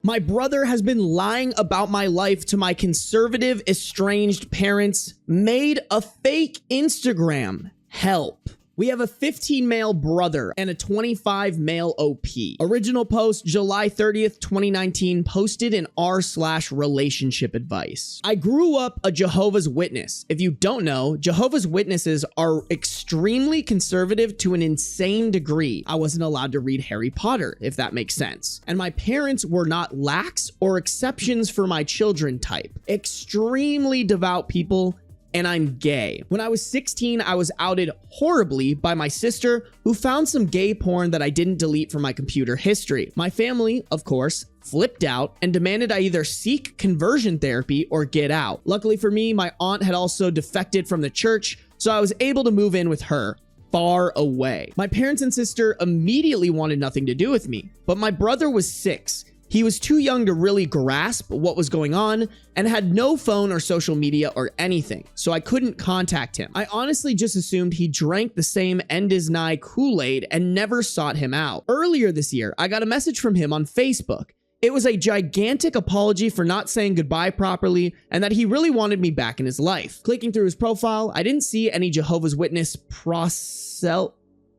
My brother has been lying about my life to my conservative, estranged parents, made a fake Instagram. Help. We have a 15 male brother and a 25 male OP. Original post July 30th, 2019, posted in r/relationship advice. I grew up a Jehovah's Witness. If you don't know, Jehovah's Witnesses are extremely conservative to an insane degree. I wasn't allowed to read Harry Potter, if that makes sense. And my parents were not lax or exceptions for my children type. Extremely devout people. And I'm gay. When I was 16, I was outed horribly by my sister, who found some gay porn that I didn't delete from my computer history. My family, of course, flipped out and demanded I either seek conversion therapy or get out. Luckily for me, my aunt had also defected from the church, so I was able to move in with her. Far away. My parents and sister immediately wanted nothing to do with me, but my brother was 6. He was too young to really grasp what was going on and had no phone or social media or anything, so I couldn't contact him. I honestly just assumed he drank the same End Is Nigh Kool-Aid and never sought him out. Earlier this year, I got a message from him on Facebook. It was a gigantic apology for not saying goodbye properly and that he really wanted me back in his life. Clicking through his profile, I didn't see any Jehovah's Witness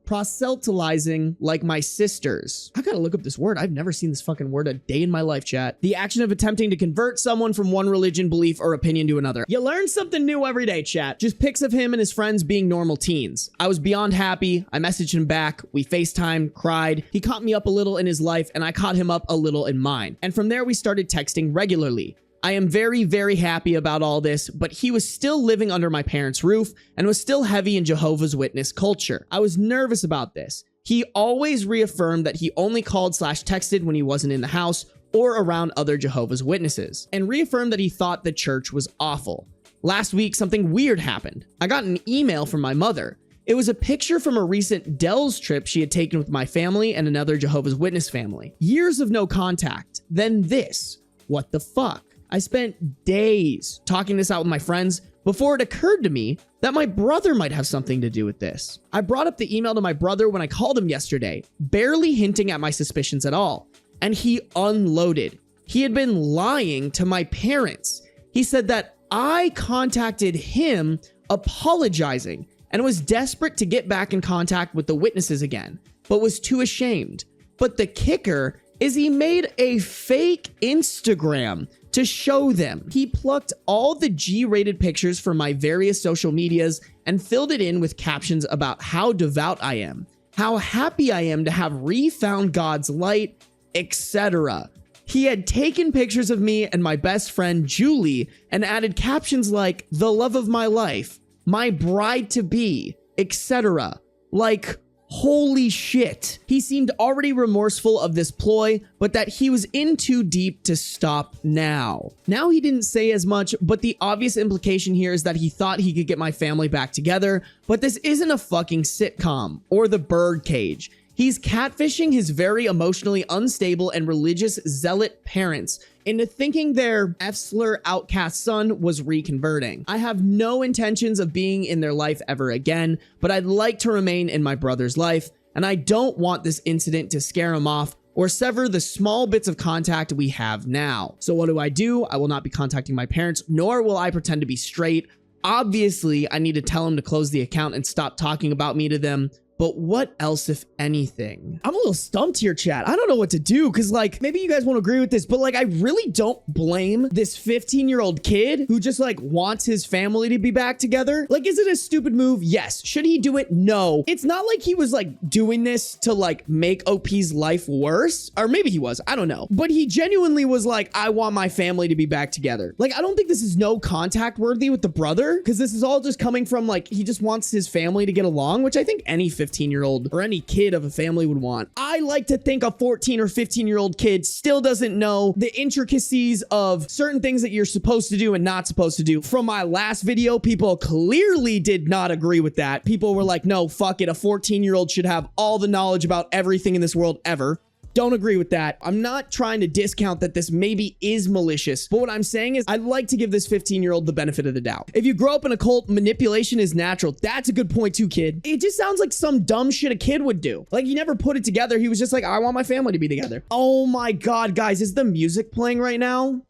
proselytizing like my sisters. I gotta look up this word. I've never seen this fucking word a day in my life, chat. The action of attempting to convert someone from one religion, belief, or opinion to another. You learn something new every day, chat. Just pics of him and his friends being normal teens. I was beyond happy. I messaged him back. We FaceTimed, cried. He caught me up a little in his life and I caught him up a little in mine. And from there, we started texting regularly. I am very, very happy about all this, but he was still living under my parents' roof and was still heavy in Jehovah's Witness culture. I was nervous about this. He always reaffirmed that he only called/texted when he wasn't in the house or around other Jehovah's Witnesses, and reaffirmed that he thought the church was awful. Last week, something weird happened. I got an email from my mother. It was a picture from a recent Dells trip she had taken with my family and another Jehovah's Witness family. Years of no contact. Then this. What the fuck? I spent days talking this out with my friends before it occurred to me that my brother might have something to do with this. I brought up the email to my brother when I called him yesterday, barely hinting at my suspicions at all, and he unloaded. He had been lying to my parents. He said that I contacted him apologizing and was desperate to get back in contact with the witnesses again, but was too ashamed. But the kicker is he made a fake Instagram to show them. He plucked all the G-rated pictures from my various social medias and filled it in with captions about how devout I am, how happy I am to have refound God's light, etc. He had taken pictures of me and my best friend Julie and added captions like the love of my life, my bride-to-be, etc. Like, holy shit. He seemed already remorseful of this ploy, but that he was in too deep to stop now. Now he didn't say as much, but the obvious implication here is that he thought he could get my family back together, but this isn't a fucking sitcom or The Birdcage. He's catfishing his very emotionally unstable and religious zealot parents into thinking their F-slur outcast son was reconverting. I have no intentions of being in their life ever again, but I'd like to remain in my brother's life, and I don't want this incident to scare him off or sever the small bits of contact we have now. So what do? I will not be contacting my parents, nor will I pretend to be straight. Obviously, I need to tell him to close the account and stop talking about me to them. But what else, if anything? I'm a little stumped here, chat. I don't know what to do, because, like, maybe you guys won't agree with this, but, like, I really don't blame this 15-year-old kid who just, like, wants his family to be back together. Like, is it a stupid move? Yes. Should he do it? No. It's not like he was, like, doing this to, like, make OP's life worse. Or maybe he was. I don't know. But he genuinely was like, I want my family to be back together. Like, I don't think this is no contact worthy with the brother, because this is all just coming from, like, he just wants his family to get along, which I think any 15-year-old or any kid of a family would want. I like to think a 14 or 15-year-old kid still doesn't know the intricacies of certain things that you're supposed to do and not supposed to do. From my last video, people clearly did not agree with that. People were like, no, fuck it. A 14-year-old should have all the knowledge about everything in this world ever. Don't agree with that. I'm not trying to discount that this maybe is malicious, but what I'm saying is I'd like to give this 15-year-old the benefit of the doubt. If you grow up in a cult, manipulation is natural. That's a good point too, kid. It just sounds like some dumb shit a kid would do. Like, he never put it together. He was just like, I want my family to be together. Oh my God, guys, is the music playing right now?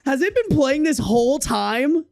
Has it been playing this whole time?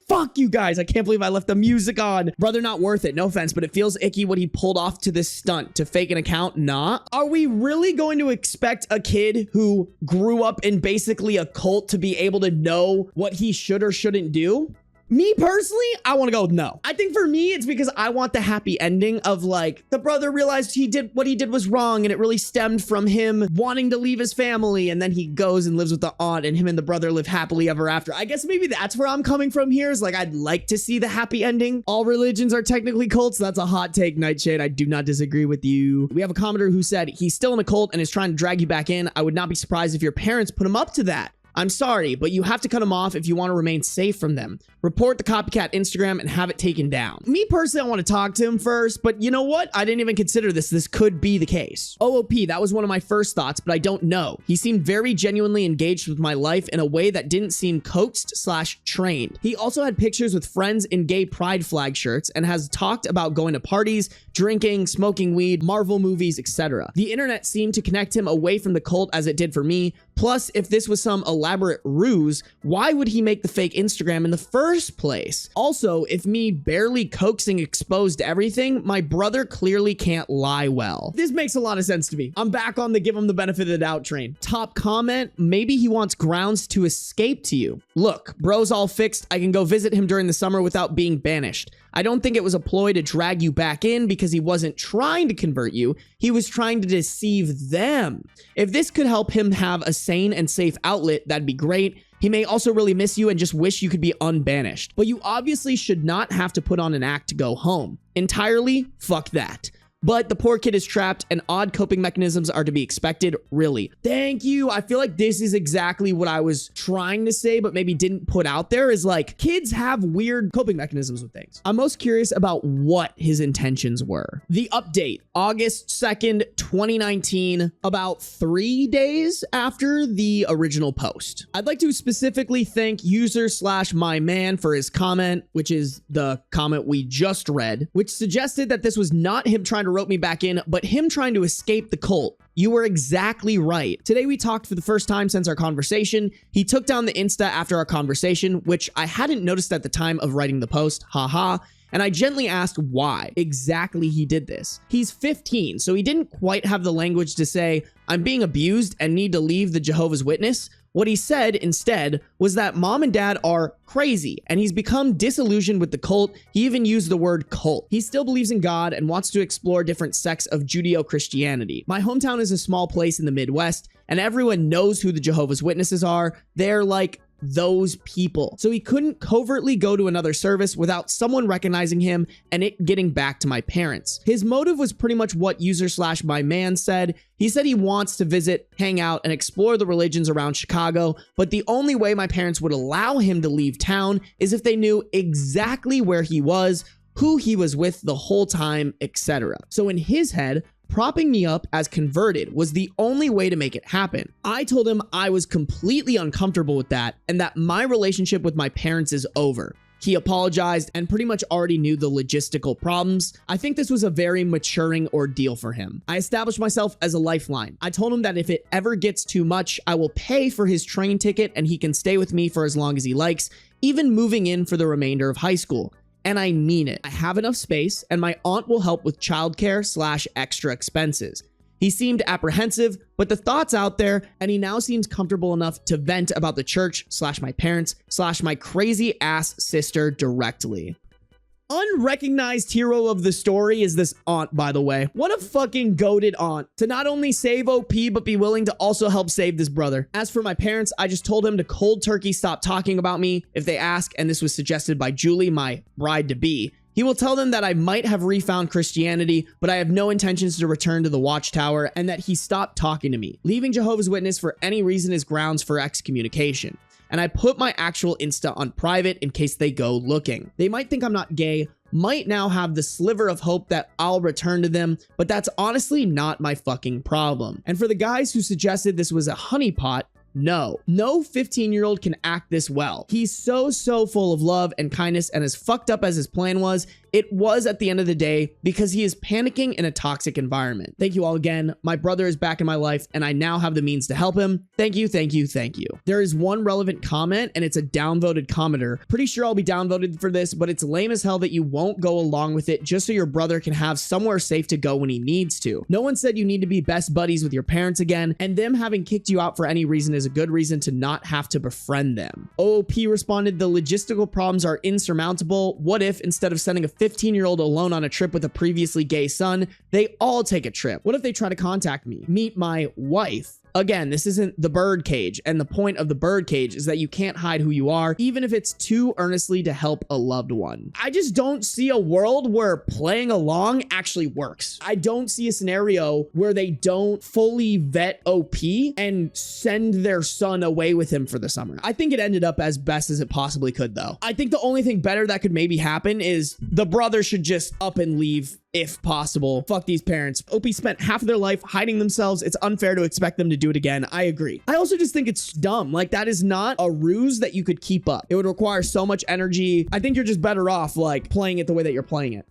Fuck you guys. I can't believe I left the music on. Brother, not worth it. No offense, but it feels icky what he pulled off to this stunt to fake an account. Nah. Are we really going to expect a kid who grew up in basically a cult to be able to know what he should or shouldn't do? Me personally, I want to go with no. I think for me, it's because I want the happy ending of like the brother realized what he did was wrong and it really stemmed from him wanting to leave his family, and then he goes and lives with the aunt and him and the brother live happily ever after. I guess maybe that's where I'm coming from here, is like I'd like to see the happy ending. All religions are technically cults. That's a hot take, Nightshade. I do not disagree with you. We have a commenter who said he's still in a cult and is trying to drag you back in. I would not be surprised if your parents put him up to that. I'm sorry, but you have to cut them off if you want to remain safe from them. Report the copycat Instagram and have it taken down. Me personally, I want to talk to him first, but you know what? I didn't even consider this. This could be the case. OOP, that was one of my first thoughts, but I don't know. He seemed very genuinely engaged with my life in a way that didn't seem coaxed/trained. He also had pictures with friends in gay pride flag shirts and has talked about going to parties, drinking, smoking weed, Marvel movies, etc. The internet seemed to connect him away from the cult as it did for me. Plus, if this was some elaborate ruse, why would he make the fake Instagram in the first place? Also, if me barely coaxing exposed everything, my brother clearly can't lie well. This makes a lot of sense to me. I'm back on the give him the benefit of the doubt train. Top comment, maybe he wants grounds to escape to you. Look, bro's all fixed. I can go visit him during the summer without being banished. I don't think it was a ploy to drag you back in because he wasn't trying to convert you. He was trying to deceive them. If this could help him have a sane and safe outlet, that'd be great. He may also really miss you and just wish you could be unbanished. But you obviously should not have to put on an act to go home. Entirely, fuck that. But the poor kid is trapped and odd coping mechanisms are to be expected, really. Thank you. I feel like this is exactly what I was trying to say, but maybe didn't put out there, is like, kids have weird coping mechanisms with things. I'm most curious about what his intentions were. The update, August 2nd, 2019, about 3 days after the original post. I'd like to specifically thank user/myman for his comment, which is the comment we just read, which suggested that this was not him trying to rope me back in, but him trying to escape the cult. You were exactly right. Today we talked for the first time since our conversation. He took down the Insta after our conversation, which I hadn't noticed at the time of writing the post, haha, and I gently asked why exactly he did this. He's 15, so he didn't quite have the language to say, I'm being abused and need to leave the Jehovah's Witness. What he said instead was that mom and dad are crazy and he's become disillusioned with the cult. He even used the word cult. He still believes in God and wants to explore different sects of Judeo-Christianity. My hometown is a small place in the Midwest and everyone knows who the Jehovah's Witnesses are. They're like those people. So he couldn't covertly go to another service without someone recognizing him and it getting back to my parents. His motive was pretty much what user/myman said. He said he wants to visit, hang out, and explore the religions around Chicago, but the only way my parents would allow him to leave town is if they knew exactly where he was, who he was with the whole time, etc. So in his head, propping me up as converted was the only way to make it happen. I told him I was completely uncomfortable with that and that my relationship with my parents is over. He apologized and pretty much already knew the logistical problems. I think this was a very maturing ordeal for him. I established myself as a lifeline. I told him that if it ever gets too much, I will pay for his train ticket and he can stay with me for as long as he likes, even moving in for the remainder of high school. And I mean it. I have enough space and my aunt will help with childcare/extra expenses. He seemed apprehensive, but the thought's out there and he now seems comfortable enough to vent about the church/my parents/my crazy ass sister directly. Unrecognized hero of the story is this aunt, by the way. What a fucking goated aunt to not only save OP, but be willing to also help save this brother. As for my parents, I just told him to cold turkey stop talking about me if they ask, and this was suggested by Julie, my bride-to-be. He will tell them that I might have refound Christianity, but I have no intentions to return to the Watchtower and that he stopped talking to me. Leaving Jehovah's Witness for any reason is grounds for excommunication. And I put my actual Insta on private in case they go looking. They might think I'm not gay, might now have the sliver of hope that I'll return to them, but that's honestly not my fucking problem. And for the guys who suggested this was a honeypot, no 15-year-old can act this well. He's so full of love and kindness, and as fucked up as his plan was, it was at the end of the day because he is panicking in a toxic environment. Thank you all again. My brother is back in my life and I now have the means to help him. Thank you, thank you, thank you. There is one relevant comment and it's a downvoted commenter. Pretty sure I'll be downvoted for this, but it's lame as hell that you won't go along with it just so your brother can have somewhere safe to go when he needs to. No one said you need to be best buddies with your parents again, and them having kicked you out for any reason is a good reason to not have to befriend them. OOP responded, the logistical problems are insurmountable. What if instead of sending a 15-year-old alone on a trip with a previously gay son, they all take a trip? What if they try to contact me, meet my wife? Again, this isn't the bird cage, and the point of the bird cage is that you can't hide who you are, even if it's too earnestly to help a loved one. I just don't see a world where playing along actually works. I don't see a scenario where they don't fully vet OP and send their son away with him for the summer. I think it ended up as best as it possibly could, though. I think the only thing better that could maybe happen is the brother should just up and leave if possible. Fuck these parents. OP spent half of their life hiding themselves. It's unfair to expect them to do it again. I agree. I also just think it's dumb. Like, that is not a ruse that you could keep up. It would require so much energy. I think you're just better off like playing it the way that you're playing it.